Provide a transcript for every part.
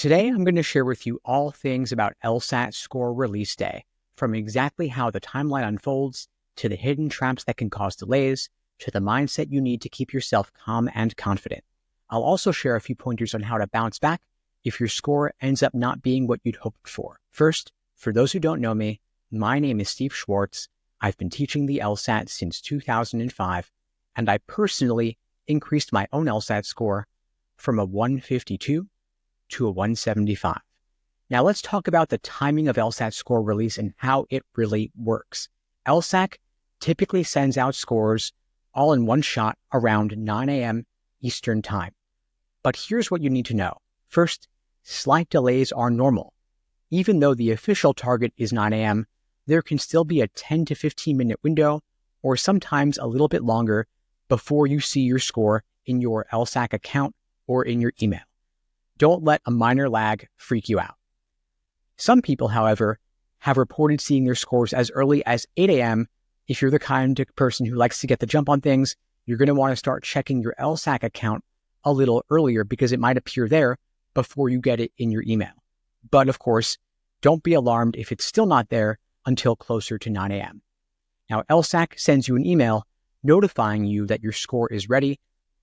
Today, I'm going to share with you all things about LSAT score release day, from exactly how the timeline unfolds, to the hidden traps that can cause delays, to the mindset you need to keep yourself calm and confident. I'll also share a few pointers on how to bounce back if your score ends up not being what you'd hoped for. First, for those who don't know me, my name is Steve Schwartz. I've been teaching the LSAT since 2005, and I personally increased my own LSAT score from a 152 to a 175. Now let's talk about the timing of LSAT score release and how it really works. LSAT typically sends out scores all in one shot around 9 a.m. Eastern Time. But here's what you need to know. First, slight delays are normal. Even though the official target is 9 a.m., there can still be a 10 to 15 minute window, or sometimes a little bit longer, before you see your score in your LSAT account or in your email. Don't let a minor lag freak you out. Some people, however, have reported seeing their scores as early as 8 a.m. If you're the kind of person who likes to get the jump on things, you're going to want to start checking your LSAT account a little earlier because it might appear there before you get it in your email. But of course, don't be alarmed if it's still not there until closer to 9 a.m. Now, LSAT sends you an email notifying you that your score is ready,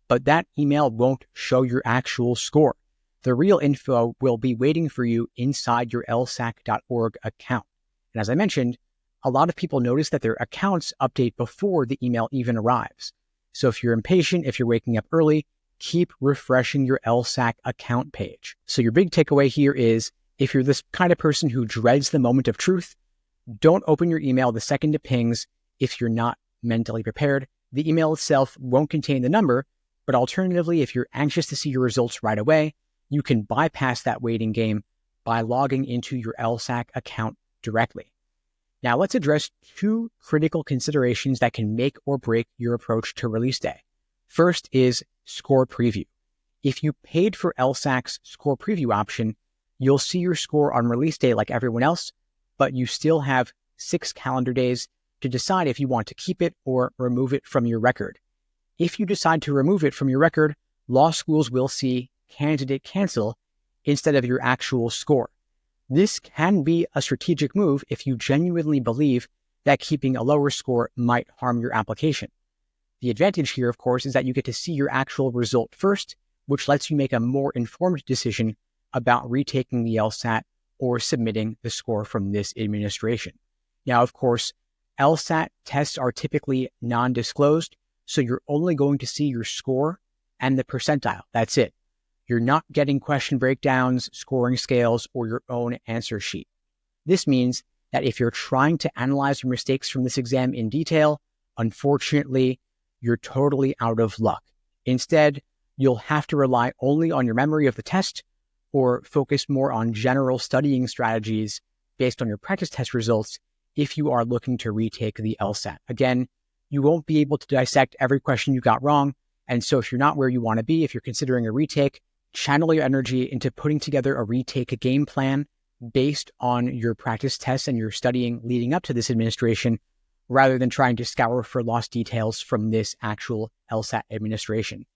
but that email won't show your actual score. The real info will be waiting for you inside your lsat.org account. And as I mentioned, a lot of people notice that their accounts update before the email even arrives. So if you're impatient, if you're waking up early, keep refreshing your LSAT account page. So your big takeaway here is, if you're this kind of person who dreads the moment of truth, don't open your email the second it pings if you're not mentally prepared. The email itself won't contain the number, but alternatively, if you're anxious to see your results right away, you can bypass that waiting game by logging into your LSAT account directly. Now let's address two critical considerations that can make or break your approach to release day. First is score preview. If you paid for LSAT's score preview option, you'll see your score on release day like everyone else, but you still have 6 calendar days to decide if you want to keep it or remove it from your record. If you decide to remove it from your record, law schools will see candidate cancel instead of your actual score. This can be a strategic move if you genuinely believe that keeping a lower score might harm your application. The advantage here, of course, is that you get to see your actual result first, which lets you make a more informed decision about retaking the LSAT or submitting the score from this administration. Now, of course, LSAT tests are typically non-disclosed, so you're only going to see your score and the percentile. That's it. You're not getting question breakdowns, scoring scales, or your own answer sheet. This means that if you're trying to analyze your mistakes from this exam in detail, unfortunately, you're totally out of luck. Instead, you'll have to rely only on your memory of the test or focus more on general studying strategies based on your practice test results if you are looking to retake the LSAT. Again, you won't be able to dissect every question you got wrong, and so if you're not where you want to be, if you're considering a retake, channel your energy into putting together a retake game plan based on your practice tests and your studying leading up to this administration, rather than trying to scour for lost details from this actual LSAT administration.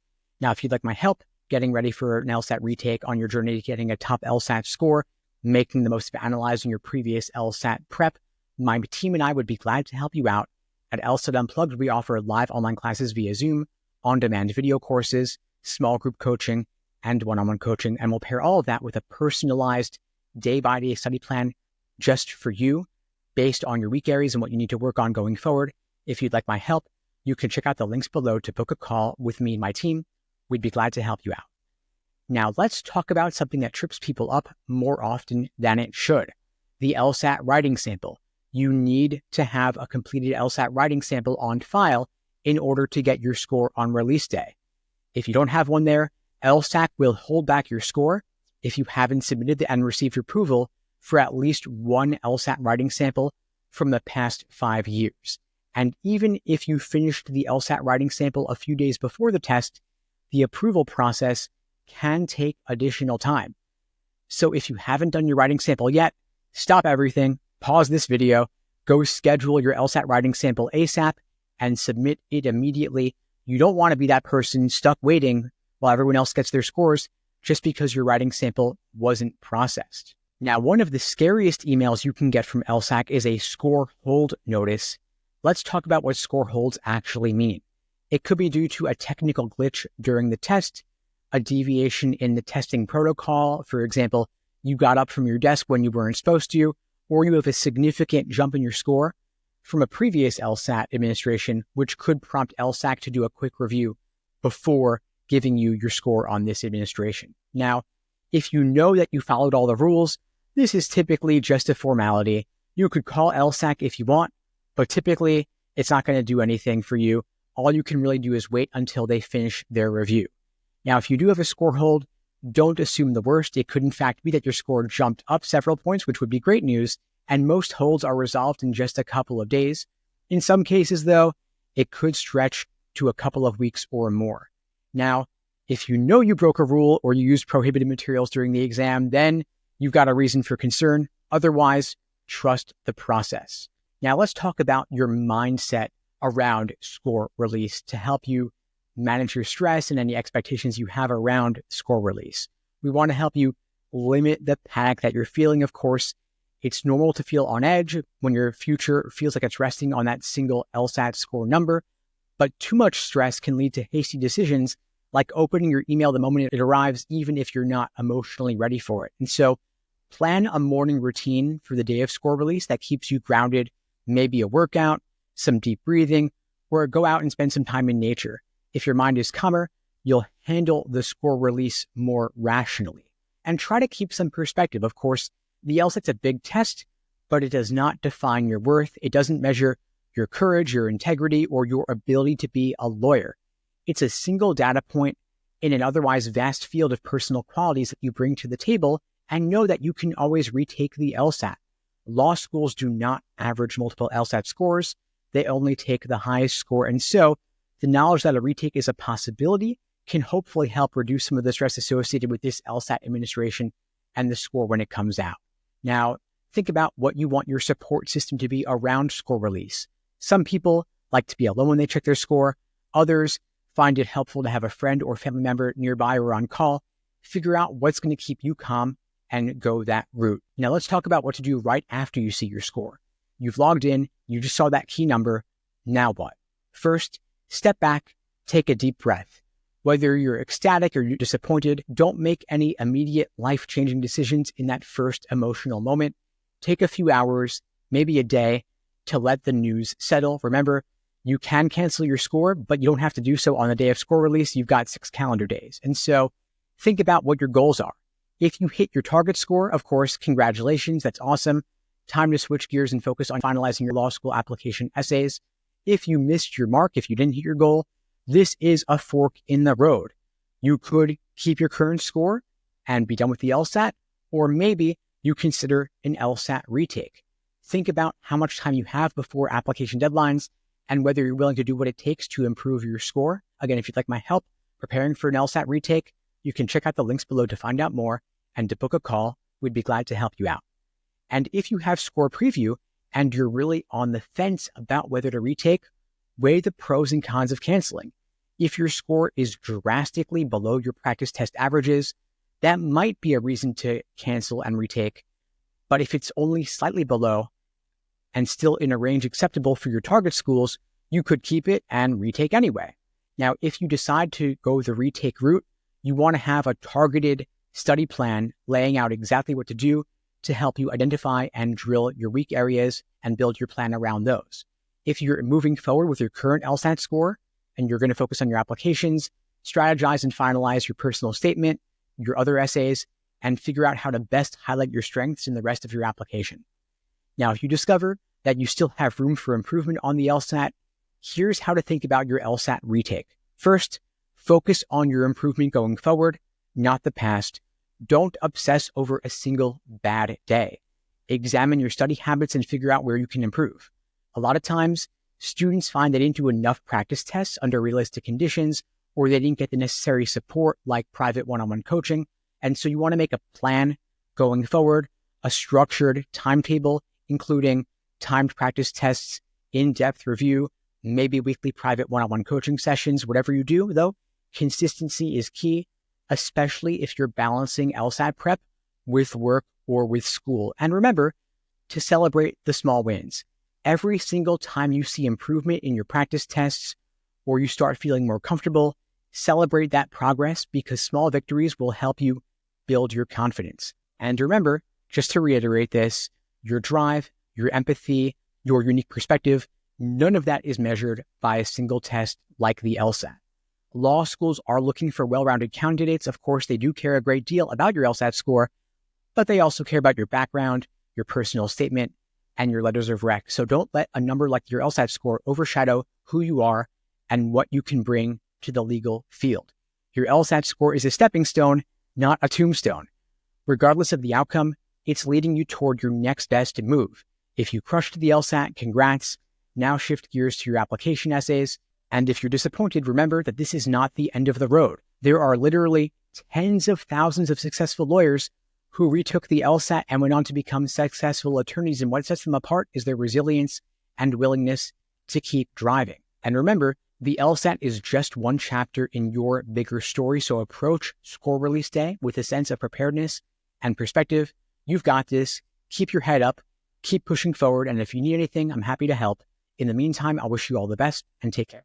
Now, if you'd like my help getting ready for an LSAT retake on your journey to getting a top LSAT score, making the most of analyzing your previous LSAT prep, my team and I would be glad to help you out. At LSAT Unplugged, we offer live online classes via Zoom, on-demand video courses, small group coaching, and one-on-one coaching, and we'll pair all of that with a personalized day-by-day study plan just for you based on your weak areas and what you need to work on going forward. If you'd like my help, you can check out the links below to book a call with me and my team. We'd be glad to help you out. Now, let's talk about something that trips people up more often than it should, the LSAT writing sample. You need to have a completed LSAT writing sample on file in order to get your score on release day. If you don't have one there, LSAT will hold back your score if you haven't submitted and received approval for at least one LSAT writing sample from the past 5 years. And even if you finished the LSAT writing sample a few days before the test, the approval process can take additional time. So if you haven't done your writing sample yet, stop everything, pause this video, go schedule your LSAT writing sample ASAP, and submit it immediately. You don't want to be that person stuck waiting while everyone else gets their scores just because your writing sample wasn't processed. Now, one of the scariest emails you can get from LSAC is a score hold notice. Let's talk about what score holds actually mean. It could be due to a technical glitch during the test, a deviation in the testing protocol. For example, you got up from your desk when you weren't supposed to, or you have a significant jump in your score from a previous LSAT administration, which could prompt LSAC to do a quick review before giving you your score on this administration. Now, if you know that you followed all the rules, this is typically just a formality. You could call LSAC if you want, but typically it's not going to do anything for you. All you can really do is wait until they finish their review. Now, if you do have a score hold, don't assume the worst. It could in fact be that your score jumped up several points, which would be great news, and most holds are resolved in just a couple of days. In some cases, though, it could stretch to a couple of weeks or more. Now, if you know you broke a rule or you used prohibited materials during the exam, then you've got a reason for concern. Otherwise, trust the process. Now, let's talk about your mindset around score release to help you manage your stress and any expectations you have around score release. We want to help you limit the panic that you're feeling. Of course, it's normal to feel on edge when your future feels like it's resting on that single LSAT score number, but too much stress can lead to hasty decisions like opening your email the moment it arrives, even if you're not emotionally ready for it. And so plan a morning routine for the day of score release that keeps you grounded, maybe a workout, some deep breathing, or go out and spend some time in nature. If your mind is calmer, you'll handle the score release more rationally. And try to keep some perspective. Of course, the LSAT's a big test, but it does not define your worth. It doesn't measure your courage, your integrity, or your ability to be a lawyer. It's a single data point in an otherwise vast field of personal qualities that you bring to the table, and know that you can always retake the LSAT. Law schools do not average multiple LSAT scores. They only take the highest score. And so the knowledge that a retake is a possibility can hopefully help reduce some of the stress associated with this LSAT administration and the score when it comes out. Now, think about what you want your support system to be around score release. Some people like to be alone when they check their score. Others find it helpful to have a friend or family member nearby or on call. Figure out what's going to keep you calm and go that route. Now, let's talk about what to do right after you see your score. You've logged in, you just saw that key number. Now what? First, step back, take a deep breath. Whether you're ecstatic or you're disappointed, don't make any immediate life-changing decisions in that first emotional moment. Take a few hours, maybe a day, to let the news settle. Remember, you can cancel your score, but you don't have to do so on the day of score release. You've got 6 calendar days. And so think about what your goals are. If you hit your target score, of course, congratulations, that's awesome. Time to switch gears and focus on finalizing your law school application essays. If you missed your mark, if you didn't hit your goal, this is a fork in the road. You could keep your current score and be done with the LSAT, or maybe you consider an LSAT retake. Think about how much time you have before application deadlines and whether you're willing to do what it takes to improve your score. Again, if you'd like my help preparing for an LSAT retake, you can check out the links below to find out more and to book a call. We'd be glad to help you out. And if you have score preview and you're really on the fence about whether to retake, weigh the pros and cons of canceling. If your score is drastically below your practice test averages, that might be a reason to cancel and retake. But if it's only slightly below and still in a range acceptable for your target schools, you could keep it and retake anyway. Now, if you decide to go the retake route, you want to have a targeted study plan laying out exactly what to do to help you identify and drill your weak areas and build your plan around those. If you're moving forward with your current LSAT score and you're going to focus on your applications, strategize and finalize your personal statement, your other essays, and figure out how to best highlight your strengths in the rest of your application. Now, if you discover that you still have room for improvement on the LSAT, here's how to think about your LSAT retake. First, focus on your improvement going forward, not the past. Don't obsess over a single bad day. Examine your study habits and figure out where you can improve. A lot of times, students find they didn't do enough practice tests under realistic conditions, or they didn't get the necessary support like private one-on-one coaching. And so you want to make a plan going forward, a structured timetable, including timed practice tests, in-depth review, maybe weekly private one-on-one coaching sessions. Whatever you do, though, consistency is key. especially if you're balancing LSAT prep with work or with school. And remember to celebrate the small wins. Every single time you see improvement in your practice tests or you start feeling more comfortable, celebrate that progress because small victories will help you build your confidence. And remember, just to reiterate this, your drive, your empathy, your unique perspective, none of that is measured by a single test like the LSAT. Law schools are looking for well-rounded candidates. Of course, they do care a great deal about your LSAT score, but they also care about your background, your personal statement, and your letters of rec. So don't let a number like your LSAT score overshadow who you are and what you can bring to the legal field. Your LSAT score is a stepping stone, not a tombstone. Regardless of the outcome, it's leading you toward your next best move. If you crushed the LSAT, congrats. Now shift gears to your application essays. And if you're disappointed, remember that this is not the end of the road. There are literally tens of thousands of successful lawyers who retook the LSAT and went on to become successful attorneys. And what sets them apart is their resilience and willingness to keep driving. And remember, the LSAT is just one chapter in your bigger story. So approach score release day with a sense of preparedness and perspective. You've got this. Keep your head up. Keep pushing forward. And if you need anything, I'm happy to help. In the meantime, I wish you all the best and take care.